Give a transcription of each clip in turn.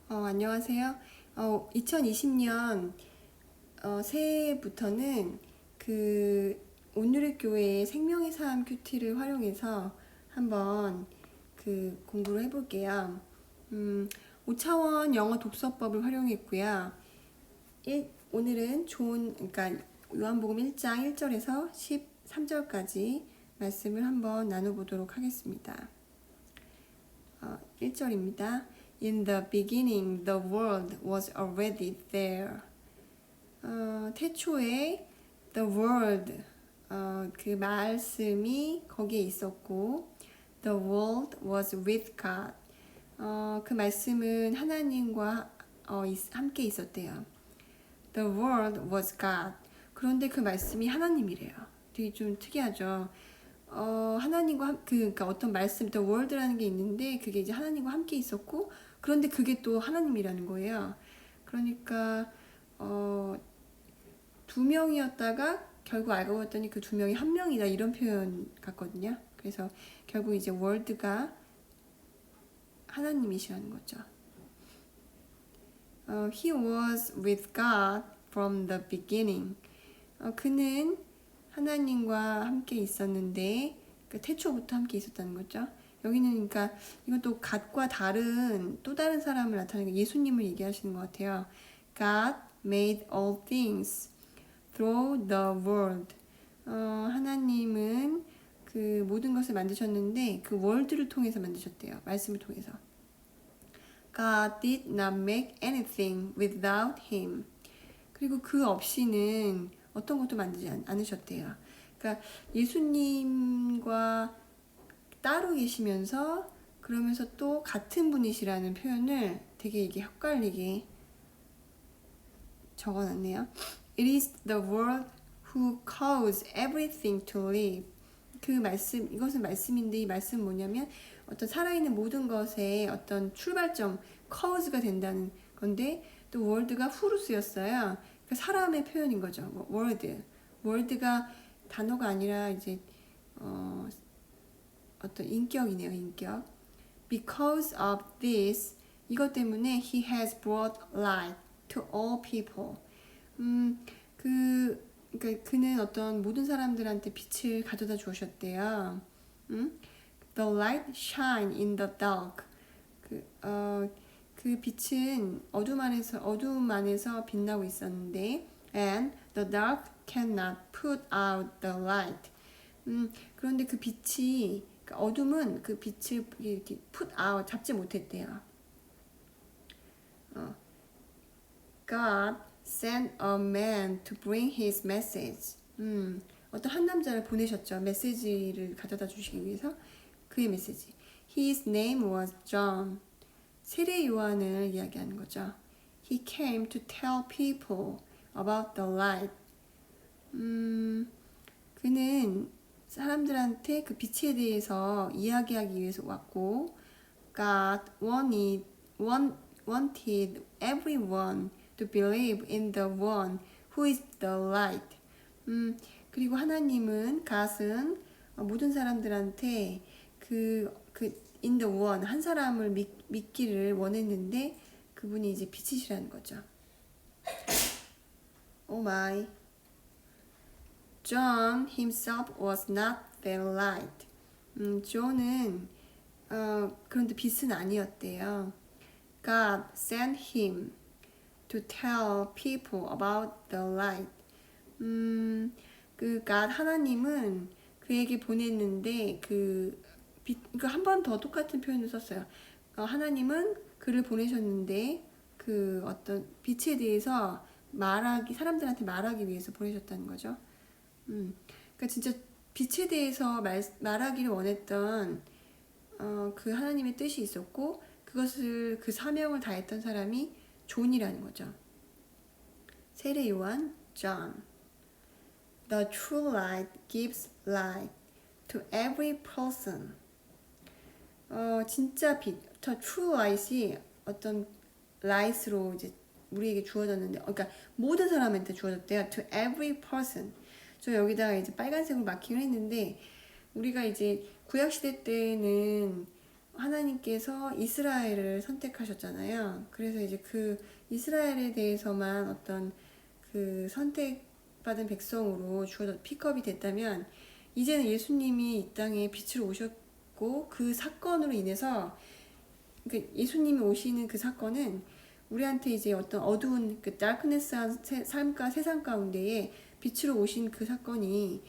안녕하세요. 2020년 새해부터는 오늘의 교회의 생명의 삶 큐티를 활용해서 한번 공부를 해볼게요. 5차원 영어 독서법을 활용했고요. 오늘은 그러니까 요한복음 1장 1절에서 13절까지 말씀을 한번 나눠보도록 하겠습니다. 1절입니다. In the beginning, the world was already there. 태초에 the world, 그 말씀이 거기에 있었고, the world was with God. 그 말씀은 하나님과 함께 있었대요. The world was God. 그런데 그 말씀이 하나님이래요. 되게 좀 특이하죠. 하나님과 그러니까 어떤 말씀, the world라는 게 있는데 그게 이제 하나님과 함께 있었고, 그런데 그게 또 하나님이라는 거예요. 그러니까 두 명이었다가 결국 알고 봤더니 그 두 명이 한 명이다 이런 표현 같거든요. 그래서 결국 이제 world가 하나님이시라는 거죠. He was with God from the beginning. 그는 하나님과 함께 있었는데 태초부터 함께 있었다는 거죠. 여기는 그러니까 이것도 God과 다른 또 다른 사람을 나타내는 예수님을 얘기하시는 것 같아요. God made all things through the world. 하나님은 그 모든 것을 만드셨는데 그 world를 통해서 만드셨대요. 말씀을 통해서. God did not make anything without him. 그리고 그 없이는 어떤 것도 만들지 않으셨대요. 그러니까 예수님과 따로 계시면서 그러면서 또 같은 분이시라는 표현을 되게 이게 헷갈리게 적어놨네요. It is the world who cause everything to live. 그 말씀, 이것은 말씀인데 이 말씀은 뭐냐면 어떤 살아있는 모든 것의 어떤 출발점, cause가 된다는 건데 또 word가 who로 쓰였어요. 그러니까 사람의 표현인 거죠. word. word가 단어가 아니라 이제 어떤 인격이네요. 인격. Because of this, 이것 때문에 he has brought light to all people. 그러니까 그는 어떤 모든 사람들한테 빛을 가져다 주셨대요. The light shine in the dark. 그 빛은 어둠 안에서 빛나고 있었는데, and the dark cannot put out the light. 그런데 그 빛이, 그러니까 어둠은 그 빛을 이렇게 put out, 잡지 못했대요. God sent a man to bring his message. 어떤 한 남자를 보내셨죠. 메시지를 가져다 주시기 위해서. 그의 메시지. His name was John. 세례 요한을 이야기하는 거죠. He came to tell people about the light. 그는 사람들한테 그 빛에 대해서 이야기하기 위해서 왔고, God wanted everyone to believe in the one who is the light. 그리고 하나님은 God은 모든 사람들한테 in the one 한 사람을 믿기를 원했는데 그분이 이제 빛이시라는 거죠. Oh my. John himself was not the light. 존은 그런데 빛은 아니었대요. God sent him to tell people about the light. 그 God 하나님은 그에게 보냈는데 그러니까 한 번 더 똑같은 표현을 썼어요. 하나님은 그를 보내셨는데 그 어떤 빛에 대해서 사람들한테 말하기 위해서 보내셨다는 거죠. 그러니까 진짜 빛에 대해서 말하기를 원했던 그 하나님의 뜻이 있었고 그것을 그 사명을 다했던 사람이 존이라는 거죠. 세례 요한 John. The true light gives light to every person. 진짜 빛, the true light이 어떤 light으로 이제 우리에게 주어졌는데, 그러니까 모든 사람한테 주어졌대요. To every person. 저 여기다가 이제 빨간색으로 마킹을 했는데 우리가 이제 구약 시대 때는 하나님께서 이스라엘을 선택하셨잖아요. 그래서 이제 그 이스라엘에 대해서만 어떤 그 선택받은 백성으로 주어져 픽업이 됐다면, 이제는 예수님이 이 땅에 빛으로 오셨고 그 사건으로 인해서, 그 예수님이 오시는 그 사건은 우리한테 이제 어떤 어두운 그 다크네스한 삶과 세상 가운데에 빛으로 오신 그 사건이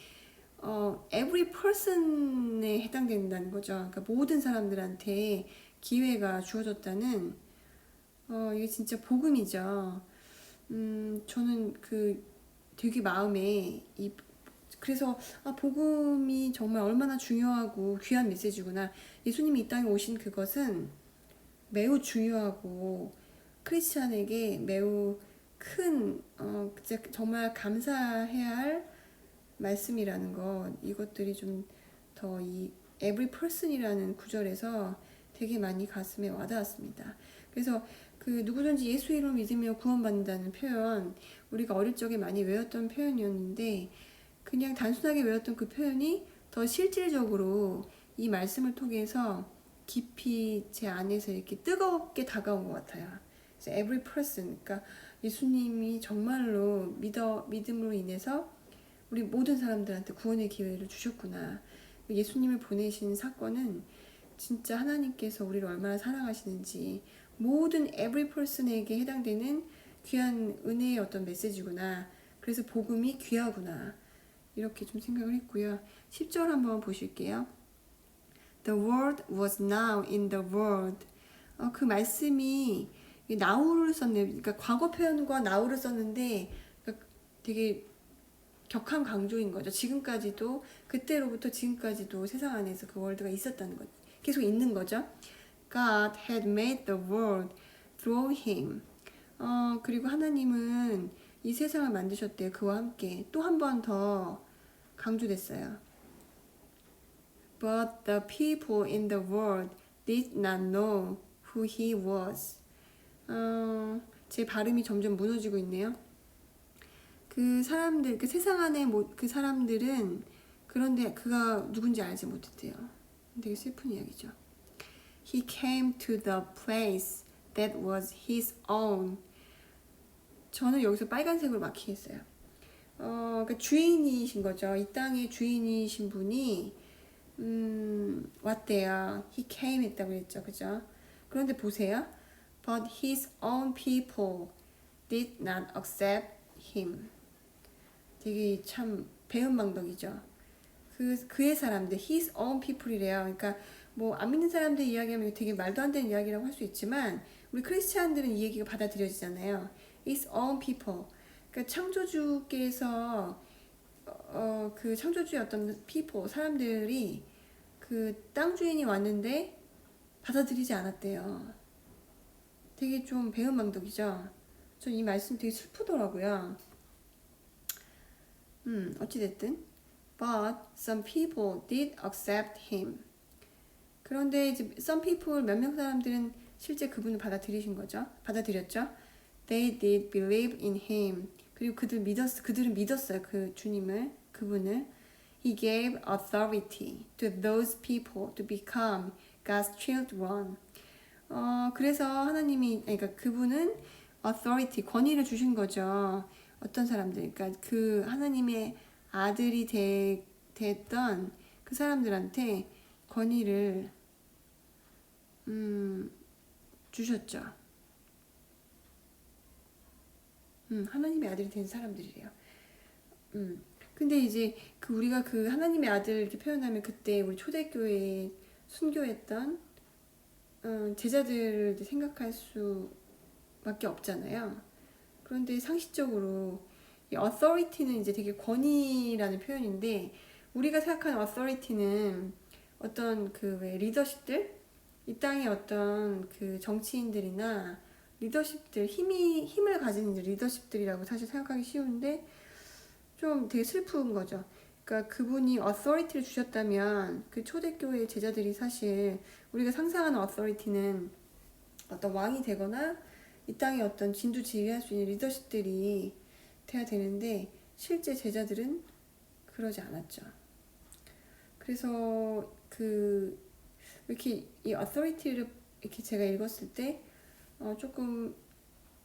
every person에 해당된다는 거죠. 그러니까 모든 사람들한테 기회가 주어졌다는, 이게 진짜 복음이죠. 저는 그 되게 마음에 그래서 복음이 정말 얼마나 중요하고 귀한 메시지구나. 예수님이 이 땅에 오신 그것은 매우 중요하고 크리스찬에게 매우 큰 진짜 정말 감사해야 할 말씀이라는 것, 이것들이 좀 더 이 every person이라는 구절에서 되게 많이 가슴에 와닿았습니다. 그래서 그 누구든지 예수 이름을 믿으며 구원받는다는 표현, 우리가 어릴 적에 많이 외웠던 표현이었는데, 그냥 단순하게 외웠던 그 표현이 더 실질적으로 이 말씀을 통해서 깊이 제 안에서 이렇게 뜨겁게 다가온 것 같아요. 그래서 every person, 그러니까 예수님이 정말로 믿음으로 인해서 우리 모든 사람들한테 구원의 기회를 주셨구나. 예수님을 보내신 사건은 진짜 하나님께서 우리를 얼마나 사랑하시는지, 모든 every person에게 해당되는 귀한 은혜의 어떤 메시지구나. 그래서 복음이 귀하구나. 이렇게 좀 생각을 했고요. 10절 한번 보실게요. The word was now in the world. 그 말씀이 now를 썼네요. 그러니까 과거 표현과 now를 썼는데, 그러니까 되게 격한 강조인 거죠. 지금까지도, 그때로부터 지금까지도 세상 안에서 그 월드가 있었다는 거죠. 계속 있는 거죠. God had made the world through him. 그리고 하나님은 이 세상을 만드셨대요. 그와 함께. 또 한 번 더 강조됐어요. But the people in the world did not know who he was. 제 발음이 점점 무너지고 있네요. 그 사람들, 그 세상 안에 그 사람들은 그런데 그가 누군지 알지 못했대요. 되게 슬픈 이야기죠. He came to the place that was his own. 저는 여기서 빨간색으로 마킹했어요. 그러니까 주인이신 거죠. 이 땅의 주인이신 분이 왔대요. He came 했다고 했죠, 그죠? 그런데 보세요. But his own people did not accept him. 되게 참 배은망덕이죠. 그의 사람들, his own people이래요. 그러니까 뭐 안 믿는 사람들 이야기하면 되게 말도 안 되는 이야기라고 할 수 있지만, 우리 크리스찬들은 이 얘기가 받아들여지잖아요. his own people. 그러니까 창조주께서 그 창조주의 어떤 people, 사람들이 그 땅 주인이 왔는데 받아들이지 않았대요. 되게 좀 배은망덕이죠. 전 이 말씀 되게 슬프더라고요. 어찌됐든 but some people did accept him. 그런데 이제 some people, 몇 명 사람들은 실제 그분을 받아들였죠. They did believe in him. 그리고 그들은 믿었어요. 그 주님을, 그분을. He gave authority to those people to become God's children. 그래서 하나님이, 그러니까 그분은 authority, 권위를 주신 거죠. 어떤 사람들, 그러니까 그 하나님의 아들이 됐던 그 사람들한테 권위를 주셨죠. 하나님의 아들이 된 사람들이래요. 근데 이제 우리가 그 하나님의 아들 이렇게 표현하면, 그때 우리 초대교회에 순교했던 제자들을 생각할 수밖에 없잖아요. 그런데 상식적으로 이 authority는 이제 되게 권위라는 표현인데, 우리가 생각하는 authority는 어떤 그 왜 리더십들, 이 땅의 어떤 그 정치인들이나 리더십들, 힘을 가진 이제 리더십들이라고 사실 생각하기 쉬운데, 좀 되게 슬픈 거죠. 그러니까 그분이 authority를 주셨다면, 그 초대교회 제자들이 사실 우리가 상상하는 authority는 어떤 왕이 되거나 이 땅에 어떤 진두 지휘할 수 있는 리더십들이 돼야 되는데, 실제 제자들은 그러지 않았죠. 그래서 이렇게 이 authority를 이렇게 제가 읽었을 때 조금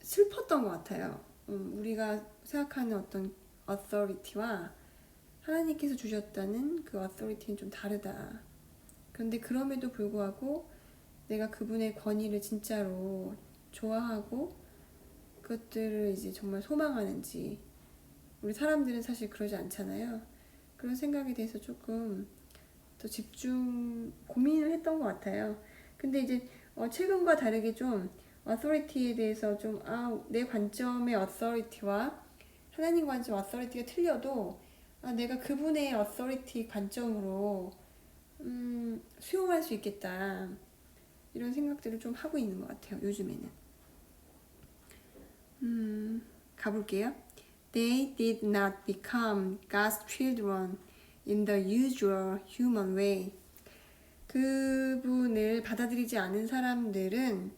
슬펐던 것 같아요. 우리가 생각하는 어떤 authority와 하나님께서 주셨다는 그 authority는 좀 다르다. 그런데 그럼에도 불구하고 내가 그분의 권위를 진짜로 좋아하고 그것들을 이제 정말 소망하는지, 우리 사람들은 사실 그러지 않잖아요. 그런 생각에 대해서 조금 더 고민을 했던 것 같아요. 근데 이제 최근과 다르게 좀 authority에 대해서 좀 내 관점의 authority와 하나님 관점 authority가 틀려도 내가 그분의 authority 관점으로 수용할 수 있겠다, 이런 생각들을 좀 하고 있는 것 같아요, 요즘에는. 가볼게요. They did not become God's children in the usual human way. 그분을 받아들이지 않은 사람들은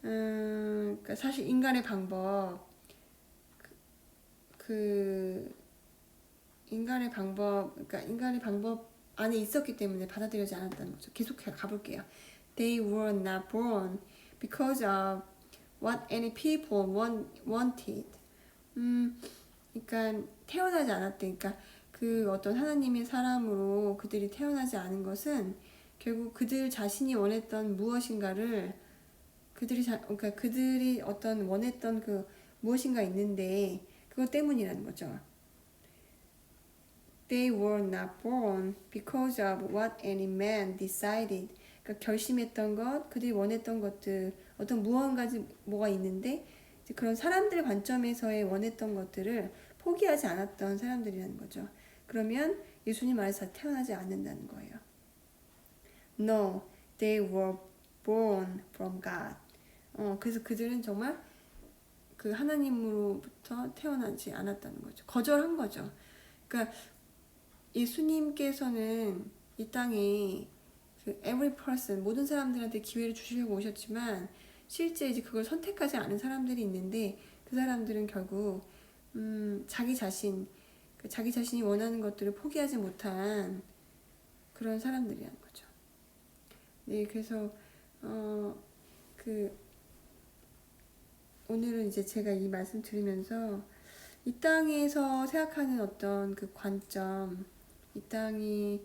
그러니까 사실 인간의 방법, 그러니까 인간의 방법 안에 있었기 때문에 받아들여지지 않았다는 거죠. 계속 가볼게요. They were not born because of what any people wanted. 그러니까 태어나지 않았대. 그러니까 그 어떤 하나님의 사람으로 그들이 태어나지 않은 것은 결국 그들 자신이 원했던 무엇인가를 그러니까 그들이 어떤 원했던 그 무엇인가 있는데 그것 때문이라는 거죠. They were not born because of what any man decided. 그러니까 결심했던 것, 그들이 원했던 것들, 어떤 뭐가 있는데 그런 사람들 관점에서의 원했던 것들을 포기하지 않았던 사람들이라는 거죠. 그러면 예수님 안에서 태어나지 않는다는 거예요. No, they were born from God. 그래서 그들은 정말 그 하나님으로부터 태어나지 않았다는 거죠. 거절한 거죠. 그러니까 예수님께서는 이 땅에 그 every person, 모든 사람들한테 기회를 주시려고 오셨지만 실제 이제 그걸 선택하지 않은 사람들이 있는데 그 사람들은 결국 자기 자신이 원하는 것들을 포기하지 못한 그런 사람들이라는 거죠. 네, 그래서 오늘은 이제 제가 이 말씀 들으면서 이 땅에서 생각하는 어떤 그 관점, 이 땅이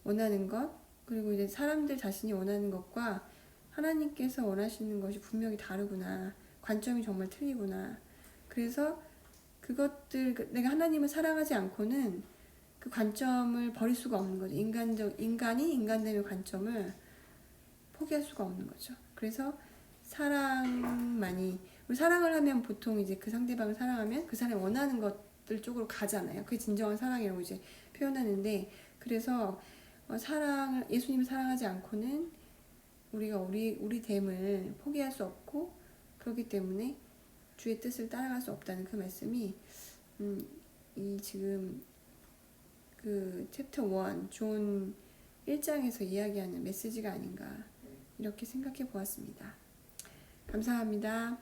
원하는 것, 그리고 이제 사람들 자신이 원하는 것과 하나님께서 원하시는 것이 분명히 다르구나. 관점이 정말 틀리구나. 그래서 내가 하나님을 사랑하지 않고는 그 관점을 버릴 수가 없는 거죠. 인간이 인간됨의 관점을 포기할 수가 없는 거죠. 그래서 우리 사랑을 하면 보통 이제 그 상대방을 사랑하면 그 사람이 원하는 것들 쪽으로 가잖아요. 그게 진정한 사랑이라고 이제 표현하는데, 그래서 예수님을 사랑하지 않고는 우리가 우리 됨을 포기할 수 없고, 그렇기 때문에 주의 뜻을 따라갈 수 없다는 그 말씀이 이 지금 그 챕터 1 존 1장에서 이야기하는 메시지가 아닌가, 이렇게 생각해 보았습니다. 감사합니다.